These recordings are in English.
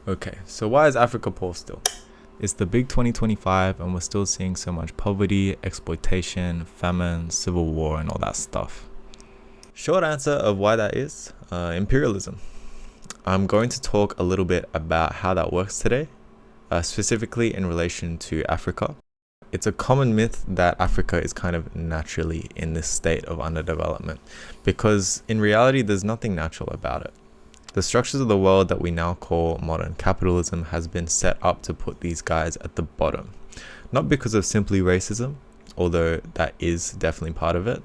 Okay, so why is Africa poor still? It's the big 2025 and we're still seeing so much poverty, exploitation, famine, civil war and all that stuff. Short answer of why that is, imperialism. I'm going to talk a little bit about how that works today, specifically in relation to Africa. It's a common myth that Africa is kind of naturally in this state of underdevelopment, because in reality there's nothing natural about it. The structures of the world that we now call modern capitalism has been set up to put these guys at the bottom. Not because of simply racism, although that is definitely part of it,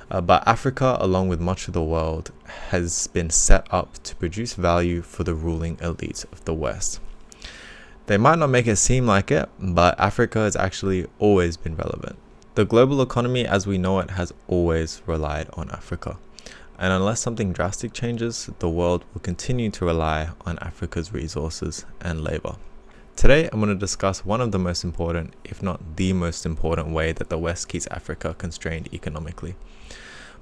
but Africa, along with much of the world, has been set up to produce value for the ruling elites of the West. They might not make it seem like it, but Africa has actually always been relevant. The global economy as we know it has always relied on Africa. And unless something drastic changes, the world will continue to rely on Africa's resources and labor. Today, I'm going to discuss one of the most important, if not the most important way that the West keeps Africa constrained economically.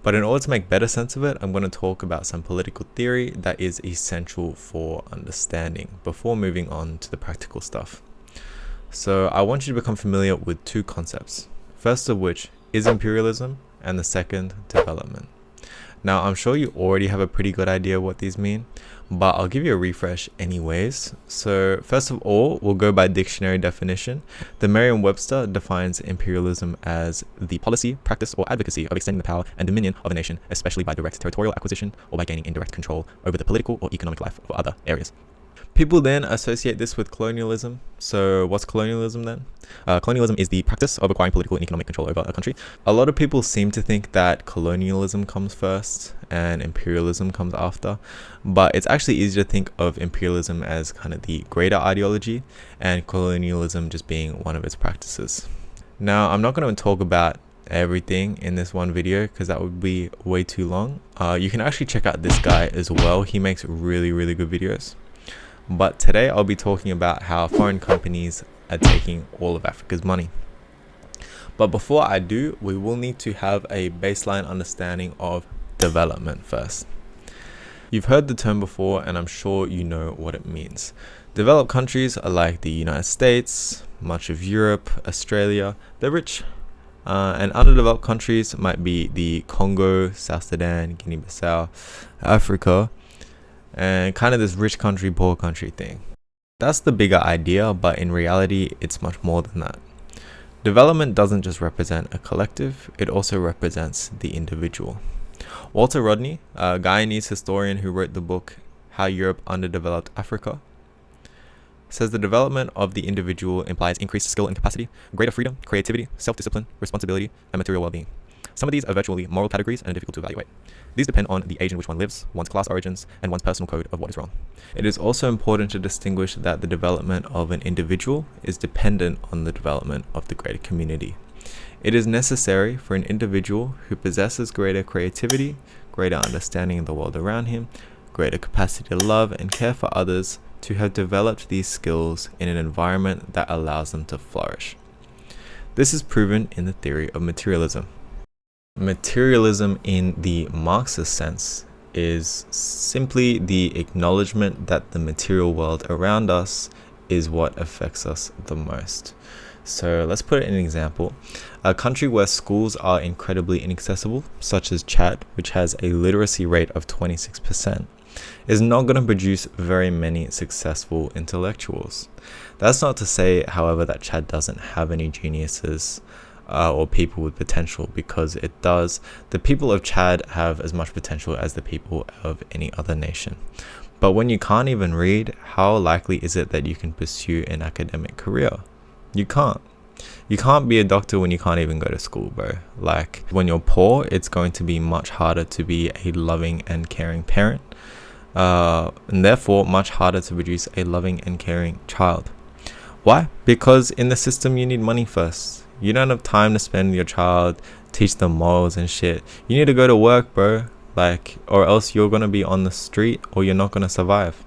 But in order to make better sense of it, I'm going to talk about some political theory that is essential for understanding before moving on to the practical stuff. So I want you to become familiar with two concepts. First of which is imperialism, and the second, development. Now, I'm sure you already have a pretty good idea what these mean, but I'll give you a refresh anyways. So first of all, we'll go by dictionary definition. The Merriam-Webster defines imperialism as the policy, practice, or advocacy of extending the power and dominion of a nation, especially by direct territorial acquisition or by gaining indirect control over the political or economic life of other areas. People then associate this with colonialism. So what's colonialism then? Colonialism is the practice of acquiring political and economic control over a country. A lot of people seem to think that colonialism comes first and imperialism comes after, but it's actually easier to think of imperialism as kind of the greater ideology and colonialism just being one of its practices. Now, I'm not going to talk about everything in this one video because that would be way too long. You can actually check out this guy as well. He makes really good videos. But today I'll be talking about how foreign companies are taking all of Africa's money. But before I do, we will need to have a baseline understanding of development first. You've heard the term before and I'm sure you know what it means. Developed countries are like the United States, much of Europe, Australia, they're rich. And underdeveloped countries might be the Congo, South Sudan, Guinea-Bissau, Africa, and kind of this rich country, poor country thing. That's the bigger idea, but in reality, it's much more than that. Development doesn't just represent a collective, it also represents the individual. Walter Rodney, a Guyanese historian who wrote the book How Europe Underdeveloped Africa, says the development of the individual implies increased skill and capacity, greater freedom, creativity, self-discipline, responsibility, and material well-being. Some of these are virtually moral categories and are difficult to evaluate. These depend on the age in which one lives, one's class origins, and one's personal code of what is wrong. It is also important to distinguish that the development of an individual is dependent on the development of the greater community. It is necessary for an individual who possesses greater creativity, greater understanding of the world around him, greater capacity to love and care for others, to have developed these skills in an environment that allows them to flourish. This is proven in the theory of materialism. Materialism in the Marxist sense is simply the acknowledgement that the material world around us is what affects us the most. So let's put it in an example. A country where schools are incredibly inaccessible, such as Chad, which has a literacy rate of 26%, is not going to produce very many successful intellectuals. That's not to say, however, that Chad doesn't have any geniuses or people with potential, because it does. The people of Chad have as much potential as the people of any other nation. But when you can't even read, how likely is it that you can pursue an academic career? You can't. You can't be a doctor when you can't even go to school, bro. Like, when you're poor, it's going to be much harder to be a loving and caring parent, and therefore much harder to produce a loving and caring child. Why? Because in the system you need money first. You don't have time to spend with your child, teach them morals and shit. You need to go to work, bro. Like, or else you're gonna be on the street or you're not gonna survive.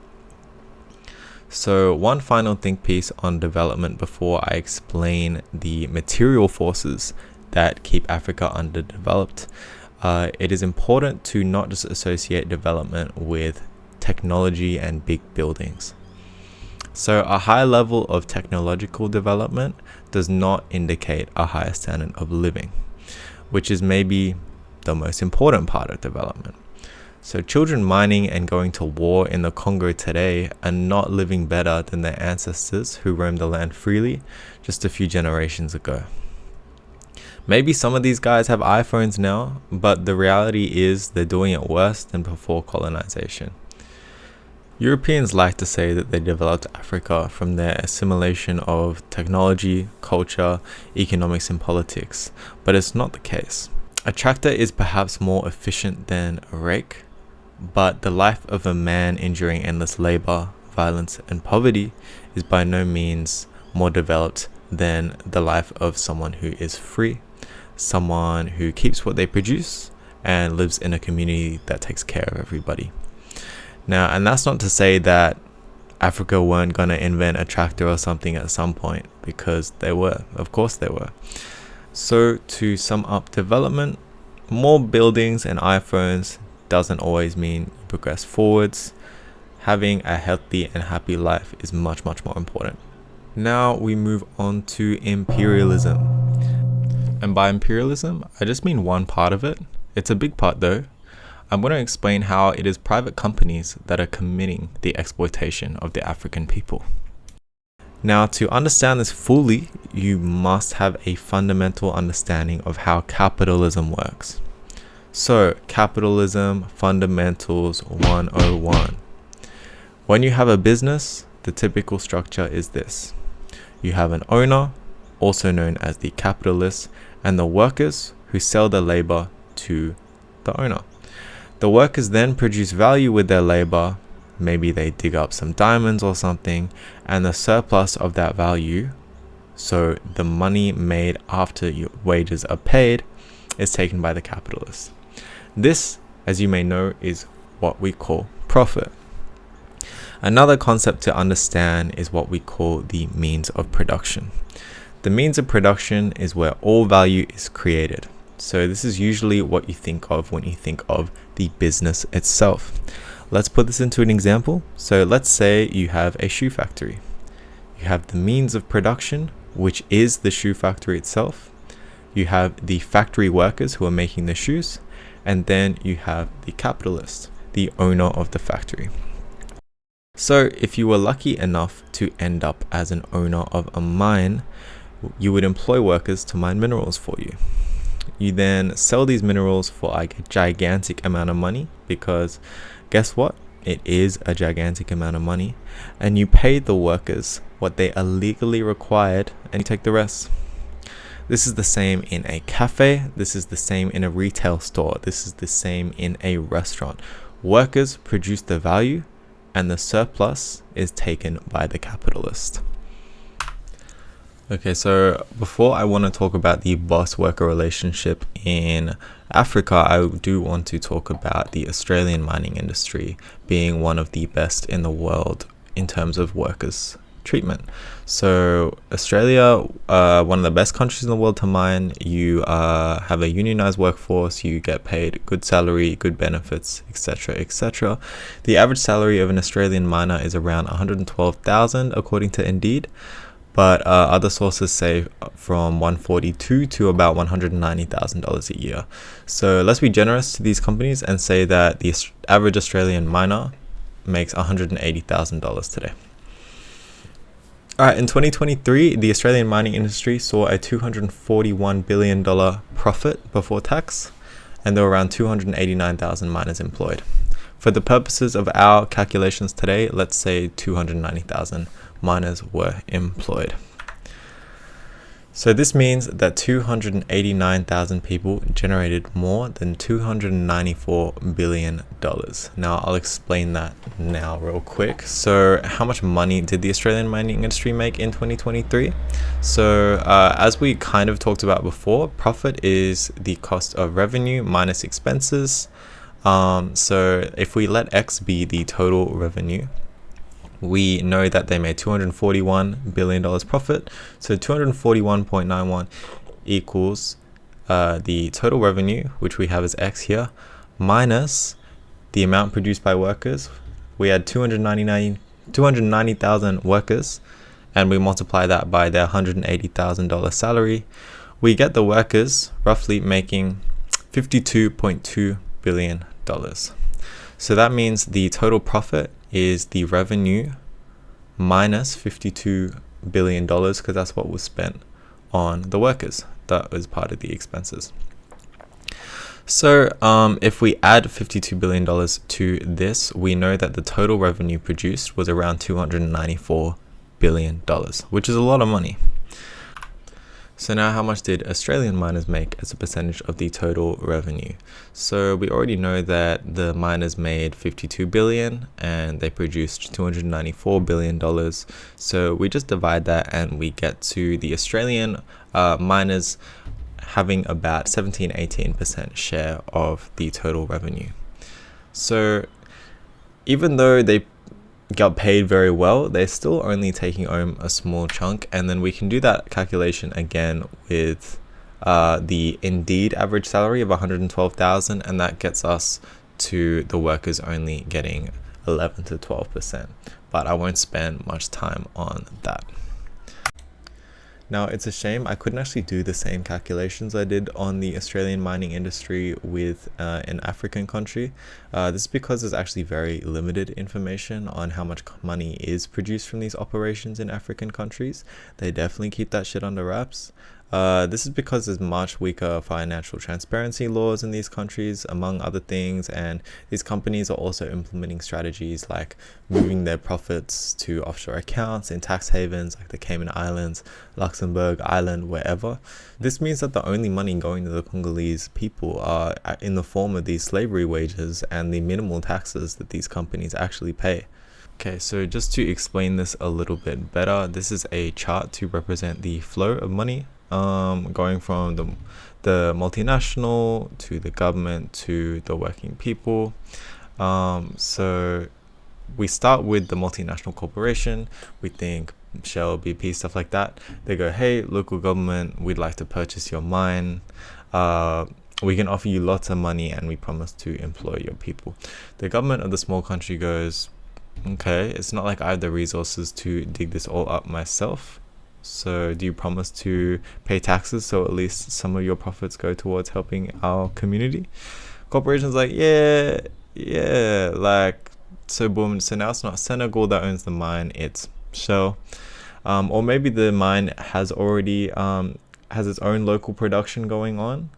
So one final think piece on development before I explain the material forces that keep Africa underdeveloped. It is important to not just associate development with technology and big buildings. So a high level of technological development does not indicate a higher standard of living, which is maybe the most important part of development. So children mining and going to war in the Congo today are not living better than their ancestors who roamed the land freely just a few generations ago. Maybe some of these guys have iPhones now, but the reality is they're doing it worse than before colonization. Europeans like to say that they developed Africa from their assimilation of technology, culture, economics, and politics, but it's not the case. A tractor is perhaps more efficient than a rake, but the life of a man enduring endless labor, violence, and poverty is by no means more developed than the life of someone who is free, someone who keeps what they produce and lives in a community that takes care of everybody. Now, and that's not to say that Africa weren't going to invent a tractor or something at some point, because they were. Of course they were. So to sum up development, more buildings and iPhones doesn't always mean you progress forwards. Having a healthy and happy life is much, much more important. Now we move on to imperialism. And by imperialism, I just mean one part of it. It's a big part though. I'm going to explain how it is private companies that are committing the exploitation of the African people. Now, to understand this fully, you must have a fundamental understanding of how capitalism works. So, capitalism fundamentals 101. When you have a business, the typical structure is this. You have an owner, also known as the capitalist, and the workers who sell their labor to the owner. The workers then produce value with their labor. Maybe they dig up some diamonds or something, and the surplus of that value, so the money made after your wages are paid, is taken by the capitalist. This, as you may know, is what we call profit. Another concept to understand is what we call the means of production. The means of production is where all value is created. So this is usually what you think of when you think of the business itself. Let's put this into an example. So let's say you have a shoe factory. You have the means of production, which is the shoe factory itself. You have the factory workers who are making the shoes, and then you have the capitalist, the owner of the factory. So if you were lucky enough to end up as an owner of a mine, you would employ workers to mine minerals for you. You then sell these minerals for like a gigantic amount of money, because guess what? It is a gigantic amount of money, and you pay the workers what they are legally required, and you take the rest. This is the same in a cafe. This is the same in a retail store. This is the same in a restaurant. Workers produce the value, and the surplus is taken by the capitalist. Okay, so before I want to talk about the boss-worker relationship in Africa, I do want to talk about the Australian mining industry being one of the best in the world in terms of workers' treatment. So Australia, one of the best countries in the world to mine. You have a unionized workforce, you get paid good salary, good benefits, etc., etc. The average salary of an Australian miner is around 112,000 according to Indeed. But other sources say from $142,000 to about $190,000 a year. So let's be generous to these companies and say that the average Australian miner makes $180,000 today. All right, in 2023, the Australian mining industry saw a $241 billion profit before tax, and there were around 289,000 miners employed. For the purposes of our calculations today, let's say 290,000 miners were employed. So this means that 289,000 people generated more than $294 billion. Now I'll explain that now real quick. So how much money did the Australian mining industry make in 2023? So as we kind of talked about before, profit is the cost of revenue minus expenses. So if we let X be the total revenue, we know that they made $241 billion profit. So 241.91 equals the total revenue, which we have as X here, minus the amount produced by workers. We had 290,000 workers, and we multiply that by their $180,000 salary, we get the workers roughly making $52.2 billion. So that means the total profit is the revenue minus $52 billion, because that's what was spent on the workers. That was part of the expenses. So if we add $52 billion to this, we know that the total revenue produced was around $294 billion, which is a lot of money. So now, how much did Australian miners make as a percentage of the total revenue? So we already know that the miners made $52 billion and they produced $294 billion. So we just divide that and we get to the Australian miners having about 17-18% share of the total revenue. So even though they got paid very well, they're still only taking home a small chunk. And then we can do that calculation again with the Indeed average salary of 112,000, and that gets us to the workers only getting 11 to 12%. But I won't spend much time on that. Now, it's a shame I couldn't actually do the same calculations I did on the Australian mining industry with an African country. This is because there's actually very limited information on how much money is produced from these operations in African countries. They definitely keep that shit under wraps. This is because there's much weaker financial transparency laws in these countries, among other things, and these companies are also implementing strategies like moving their profits to offshore accounts in tax havens like the Cayman Islands, Luxembourg, Ireland, wherever. This means that the only money going to the Congolese people are in the form of these slavery wages and the minimal taxes that these companies actually pay. Okay, so just to explain this a little bit better, this is a chart to represent the flow of money going from the multinational to the government to the working people. So we start with the multinational corporation. We think Shell, BP, stuff like that. They go, hey, local government, we'd like to purchase your mine. We can offer you lots of money and we promise to employ your people. The government of the small country goes, okay, it's not like I have the resources to dig this all up myself. So do you promise to pay taxes so at least some of your profits go towards helping our community? Corporation's like, yeah, like, so boom. So now it's not Senegal that owns the mine, it's Shell. Or maybe the mine has already has its own local production going on.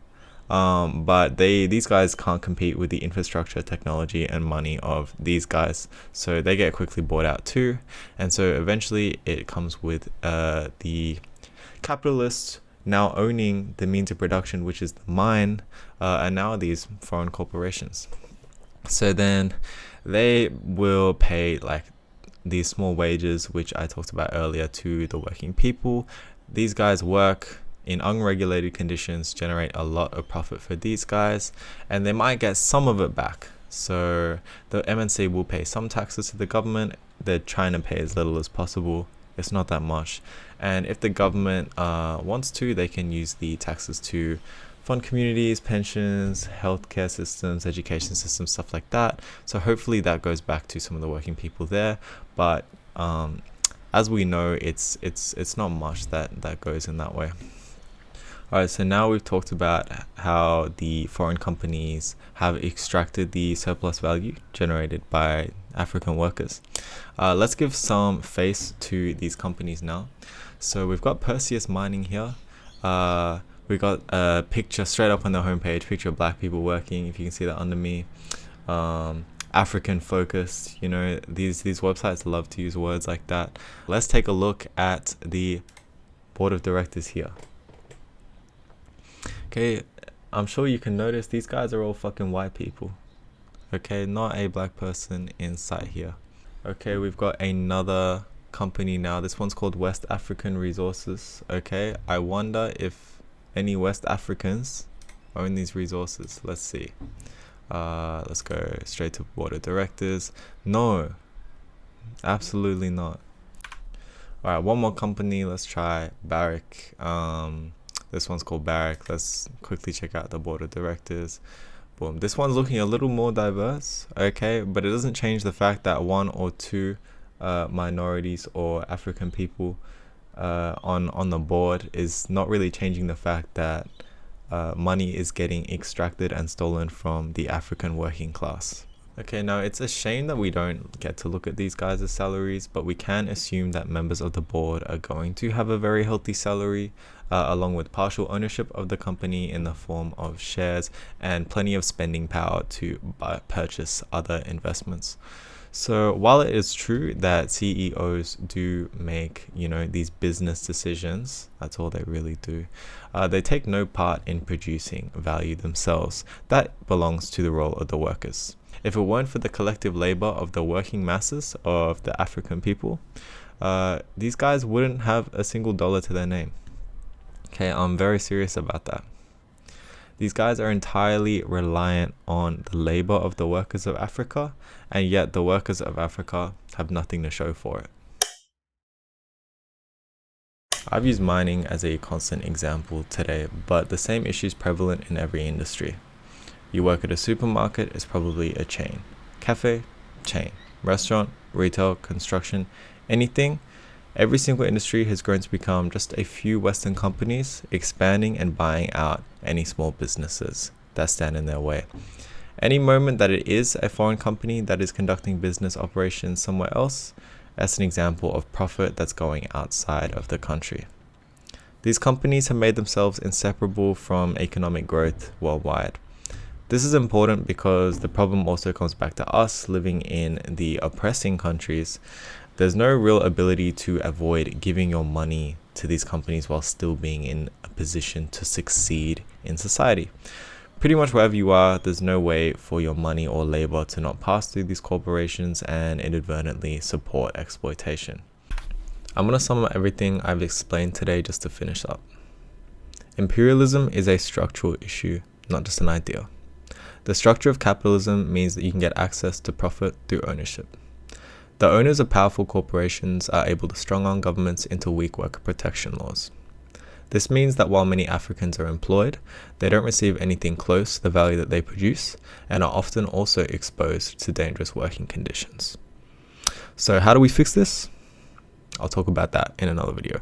But these guys can't compete with the infrastructure, technology, and money of these guys, so they get quickly bought out too. And so eventually it comes with the capitalists now owning the means of production, which is the mine, and now these foreign corporations. So then they will pay like these small wages, which I talked about earlier, to the working people. These guys work in unregulated conditions, generate a lot of profit for these guys, and they might get some of it back. So the MNC will pay some taxes to the government. They're trying to pay as little as possible. It's not that much. And if the government wants to, they can use the taxes to fund communities, pensions, healthcare systems, education systems, stuff like that. So hopefully that goes back to some of the working people there. But as we know, it's not much that goes in that way. Alright, so now we've talked about how the foreign companies have extracted the surplus value generated by African workers. Let's give some face to these companies now. So we've got Perseus Mining here. We got a picture straight up on the homepage, picture of black people working, if you can see that under me. African focused, you know, these websites love to use words like that. Let's take a look at the board of directors here. Okay, I'm sure you can notice these guys are all fucking white people. Okay, not a black person in sight here. Okay, we've got another company now. This one's called West African Resources. Okay, I wonder if any West Africans own these resources. Let's see. Let's go straight to board of directors. No, absolutely not. All right, one more company. Let's try Barrick. This one's called Barrick. Let's quickly check out the board of directors. Boom. This one's looking a little more diverse, okay, but it doesn't change the fact that one or two minorities or African people on the board is not really changing the fact that money is getting extracted and stolen from the African working class. Okay, now it's a shame that we don't get to look at these guys' salaries, but we can assume that members of the board are going to have a very healthy salary, along with partial ownership of the company in the form of shares and plenty of spending power to purchase other investments. So while it is true that CEOs do make, these business decisions, that's all they really do, they take no part in producing value themselves. That belongs to the role of the workers. If it weren't for the collective labor of the working masses of the African people, these guys wouldn't have a single dollar to their name. Okay, I'm very serious about that. These guys are entirely reliant on the labor of the workers of Africa, and yet the workers of Africa have nothing to show for it. I've used mining as a constant example today, but the same issue is prevalent in every industry. You work at a supermarket, it's probably a chain. Cafe, chain. Restaurant, retail, construction, anything. Every single industry has grown to become just a few Western companies expanding and buying out any small businesses that stand in their way. Any moment that it is a foreign company that is conducting business operations somewhere else, that's an example of profit that's going outside of the country. These companies have made themselves inseparable from economic growth worldwide. This is important because the problem also comes back to us living in the oppressing countries. There's no real ability to avoid giving your money to these companies while still being in a position to succeed in society. Pretty much wherever you are, there's no way for your money or labor to not pass through these corporations and inadvertently support exploitation. I'm going to sum up everything I've explained today just to finish up. Imperialism is a structural issue, not just an idea. The structure of capitalism means that you can get access to profit through ownership. The owners of powerful corporations are able to strong-arm governments into weak worker protection laws. This means that while many Africans are employed, they don't receive anything close to the value that they produce and are often also exposed to dangerous working conditions. So how do we fix this? I'll talk about that in another video.